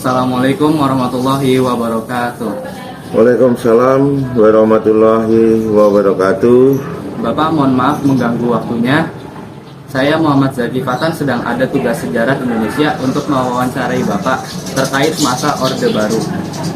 Assalamualaikum warahmatullahi wabarakatuh. Waalaikumsalam warahmatullahi wabarakatuh. Bapak, mohon maaf mengganggu waktunya. Saya Muhammad Zaki Fatan sedang ada tugas sejarah Indonesia untuk mewawancarai Bapak terkait masa Orde Baru.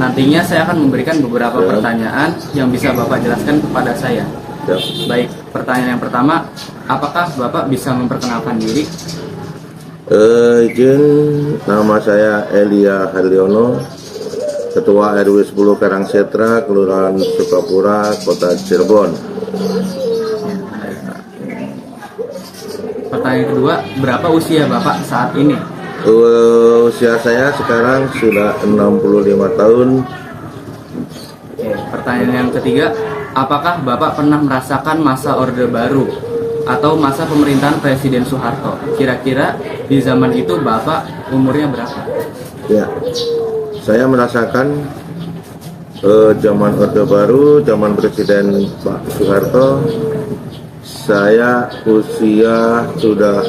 Nantinya saya akan memberikan beberapa pertanyaan yang bisa Bapak jelaskan kepada saya. Baik, pertanyaan yang pertama, apakah Bapak bisa memperkenalkan diri? Izin, nama saya Elia Harliono, Ketua RW 10 Karangsetra, Kelurahan Sukapura, Kota Cirebon. Pertanyaan kedua, berapa usia Bapak saat ini? Usia saya sekarang sudah 65 tahun. Pertanyaan yang ketiga, apakah Bapak pernah merasakan masa Orde Baru atau masa pemerintahan Presiden Soeharto? Kira-kira di zaman itu Bapak umurnya berapa? Ya, saya merasakan zaman Orde Baru, zaman Presiden Pak Soeharto. Saya usia sudah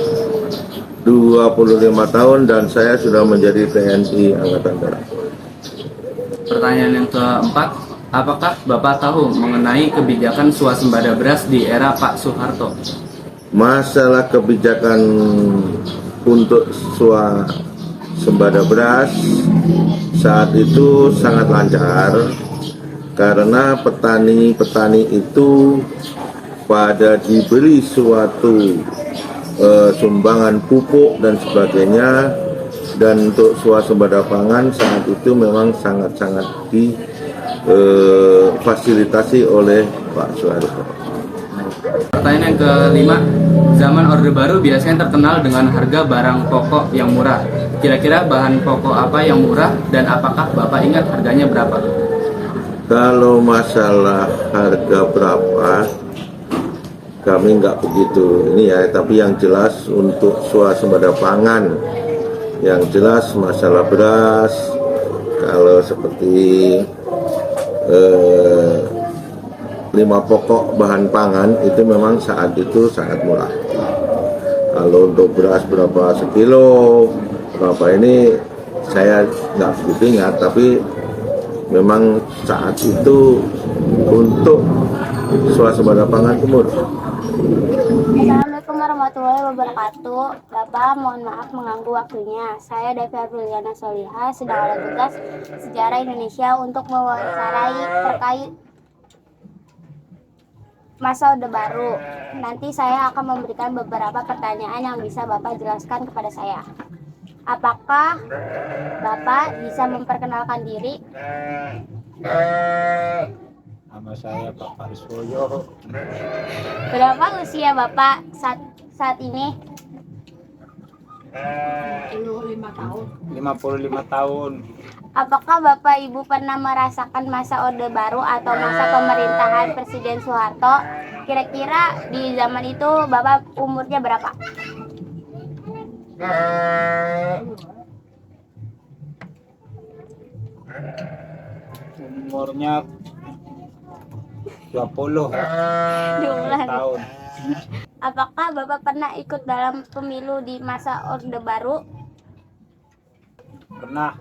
25 tahun dan saya sudah menjadi TNI Angkatan Darat. Pertanyaan yang keempat, apakah Bapak tahu mengenai kebijakan swasembada beras di era Pak Soeharto? Masalah kebijakan untuk swasembada beras saat itu sangat lancar karena petani-petani itu pada diberi suatu sumbangan pupuk dan sebagainya, dan untuk swasembada pangan saat itu memang sangat-sangat difasilitasi oleh Pak Soeharto. Pertanyaan yang kelima, zaman Orde Baru biasanya terkenal dengan harga barang pokok yang murah. Kira-kira bahan pokok apa yang murah dan apakah Bapak ingat harganya berapa? Kalau masalah harga berapa, kami nggak begitu ini ya, tapi yang jelas untuk swasembada pangan, yang jelas masalah beras, kalau seperti 5 pokok bahan pangan itu memang saat itu sangat murah. Kalau untuk beras berapa sekilo, berapa ini saya nggak begitu ingat, tapi memang saat itu untuk swasembada pangan itu murah. Assalamualaikum warahmatullahi wabarakatuh. Bapak, mohon maaf mengganggu waktunya. Saya Devi Apriliana Soliha sedang ada tugas sejarah Indonesia untuk mewawancarai terkait masa Orde Baru. Nanti saya akan memberikan beberapa pertanyaan yang bisa Bapak jelaskan kepada saya. Apakah Bapak bisa memperkenalkan diri? Nama saya Pak Pariswoyo. Berapa usia Bapak saat ini? 55 tahun. Apakah Bapak Ibu pernah merasakan masa Orde Baru atau masa pemerintahan Presiden Soeharto? Kira-kira di zaman itu Bapak umurnya berapa? Umurnya 20 tahun. Apakah Bapak pernah ikut dalam pemilu di masa Orde Baru? Pernah.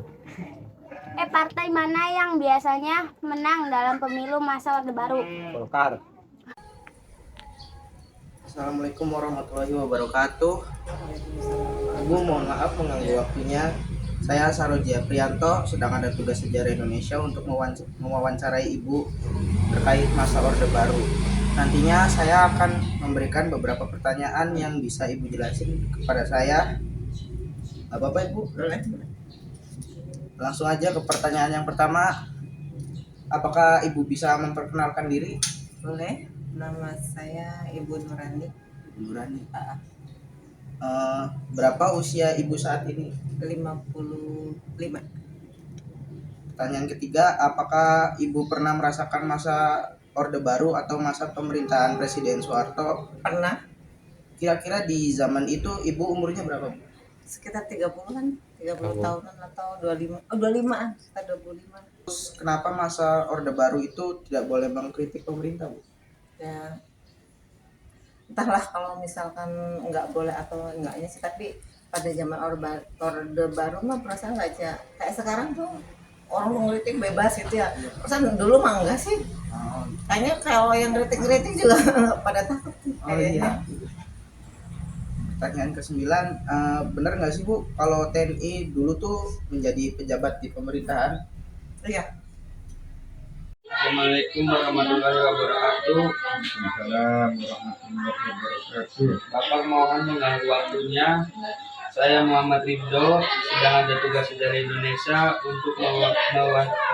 Partai mana yang biasanya menang dalam pemilu masa Orde Baru? Golkar. Assalamualaikum warahmatullahi wabarakatuh. Ibu, mohon maaf mengganggu waktunya. Saya Saroji Aprianto sedang ada tugas sejarah Indonesia untuk mewawancarai Ibu terkait masa Orde Baru. Nantinya saya akan memberikan beberapa pertanyaan yang bisa Ibu jelasin kepada saya. Bapak Ibu, boleh? Langsung aja ke pertanyaan yang pertama. Apakah Ibu bisa memperkenalkan diri? Boleh, nama saya Ibu Nurani. Nurani. Berapa usia Ibu saat ini? 55. Pertanyaan ketiga, apakah Ibu pernah merasakan masa Orde Baru atau masa pemerintahan Presiden Soeharto? Pernah, Kira-kira di zaman itu Ibu umurnya berapa, Bu? sekitar 30-an, 30 tahunan atau 25. Oh, 25-an, sekitar 25. Terus kenapa masa Orde Baru itu tidak boleh mengkritik pemerintah, Bu? Ya, entahlah kalau misalkan nggak boleh atau enggaknya sih, tapi pada zaman orde baru mah perasaan nggak aja kayak sekarang tuh orang mau ngeritik bebas gitu ya. Perasaan dulu mah enggak sih. Kayaknya kalau yang ngeritik-ngeritik juga pada takut sih Oh iya. kayaknya. Pertanyaan ke-9, benar nggak sih Bu kalau TNI dulu tuh menjadi pejabat di pemerintahan? Iya. Assalamualaikum warahmatullahi wabarakatuh. Waalaikumsalam warahmatullahi wabarakatuh. Bapak mohon mengganggu waktunya. Saya Muhammad Ridho sedang ada tugas sejarah Indonesia untuk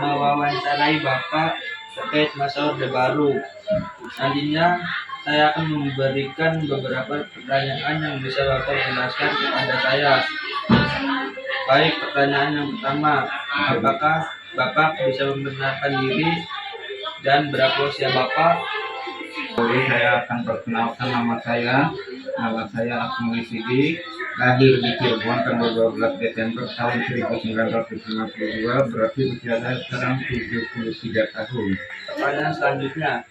mewawancarai Bapak terkait masa Orde Baru. Nantinya saya akan memberikan beberapa pertanyaan yang bisa Bapak jelaskan kepada saya. Baik, pertanyaan yang pertama, apakah Bapak bisa membenarkan diri dan berapa usia Bapak? Jadi saya akan perkenalkan nama saya. Nama saya Asmuli Sidik, lahir di Cirebon tanggal 12 Desember tahun 1952, berarti usia saya sekarang 73 tahun. Pertanyaan selanjutnya,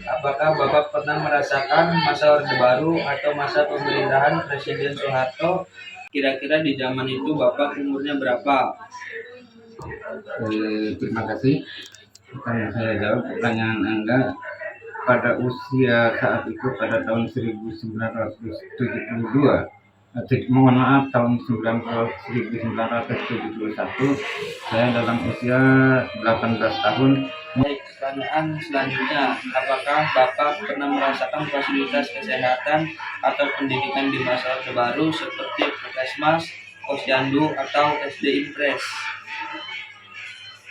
apakah Bapak pernah merasakan masa Orde Baru atau masa pemerintahan Presiden Soeharto? Kira-kira di zaman itu Bapak umurnya berapa? Terima kasih. Akan saya jawab pertanyaan Anda. Pada usia saat itu pada tahun 1972, mohon maaf, tahun 1971, saya dalam usia 18 tahun. Baik, pertanyaan selanjutnya, apakah Bapak pernah merasakan fasilitas kesehatan atau pendidikan di masa Orde Baru seperti Puskesmas, Posyandu, atau SD Impres?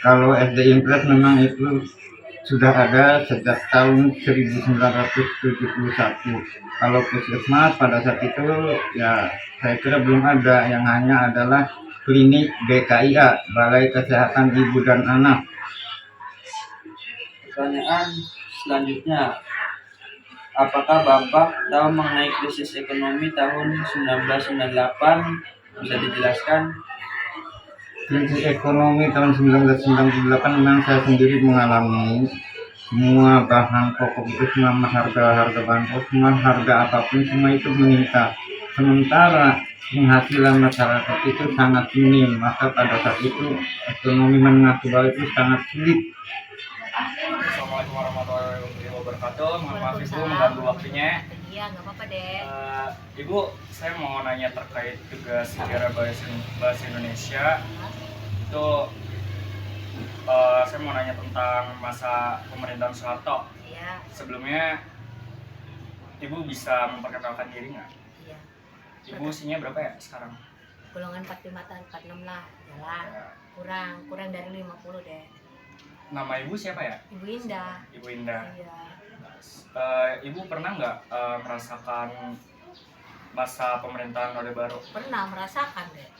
Kalau SD Impres memang itu sudah ada sejak tahun 1971. Kalau Puskesmas pada saat itu ya saya kira belum ada, yang hanya adalah klinik BKIA, Balai Kesehatan Ibu dan Anak. Pertanyaan selanjutnya, apakah Bapak tahu mengenai krisis ekonomi tahun 1998? Bisa dijelaskan? Krisis ekonomi tahun 1998 memang saya sendiri mengalami. Semua bahan pokok itu, semua harga bahan pokok, semua harga apapun semua itu meningkat. Sementara penghasilan masyarakat itu sangat minim, maka pada saat itu ekonomi menengah ke bawah itu sangat sulit. Assalamualaikum warahmatullahi wabarakatuh. Mohon maaf Ibu mengganggu waktunya. Iya, nggak apa-apa deh. Ibu, saya mau nanya terkait tugas sejarah bahasa Indonesia. Itu saya mau nanya tentang masa pemerintahan Soeharto. Iya. Sebelumnya Ibu bisa memperkenalkan diri nggak? Iya. Ibu usianya berapa ya sekarang? Golongan 45 tahun 46 lah, jalan. Kurang dari 50 deh. Nama Ibu siapa ya? Ibu Indah. Ibu Indah. Iya. Ibu pernah nggak merasakan masa pemerintahan Orde Baru? Pernah merasakan deh.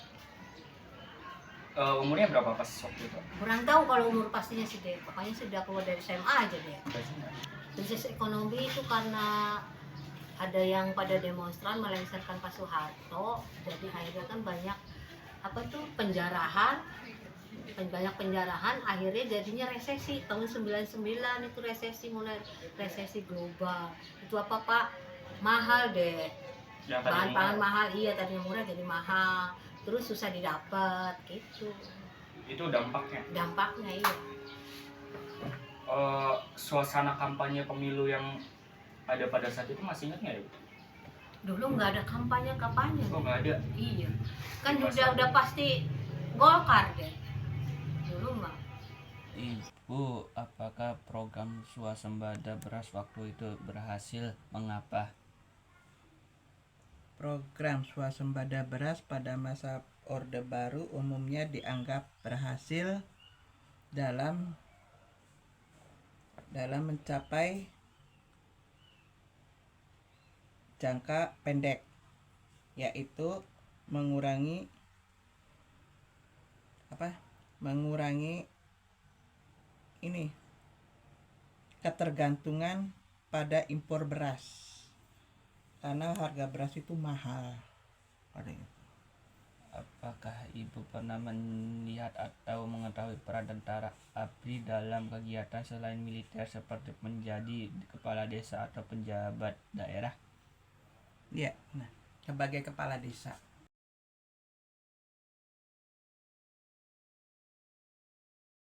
Umurnya berapa pas waktu itu? Kurang tahu kalau umur pastinya sih deh. Pokoknya sudah keluar dari SMA aja deh. Krisis ekonomi itu karena ada yang pada demonstran melengsarkan Pak Soeharto, jadi akhirnya kan banyak banyak penjarahan, akhirnya jadinya resesi tahun 99 itu mulai resesi global. Itu apa Pak? Mahal deh. Yang tadi Bahan pangan mahal, iya, tadinya murah jadi mahal. Terus susah didapat gitu. itu dampaknya. Dampaknya iya. Suasana kampanye pemilu yang ada pada saat itu masih ingat nggak ya? Dulu nggak ada kampanye. Oh, nggak ada. Iya. Kan udah pasti Golkar deh. Dulu mah. Ibu, apakah program swasembada beras waktu itu berhasil? Mengapa? Program swasembada beras pada masa Orde Baru umumnya dianggap berhasil dalam mencapai jangka pendek, yaitu mengurangi ketergantungan pada impor beras, karena harga beras itu mahal pada itu. Apakah ibu pernah melihat atau mengetahui peran tentara ABRI dalam kegiatan selain militer seperti menjadi kepala desa atau penjabat daerah? Iya, sebagai kepala desa.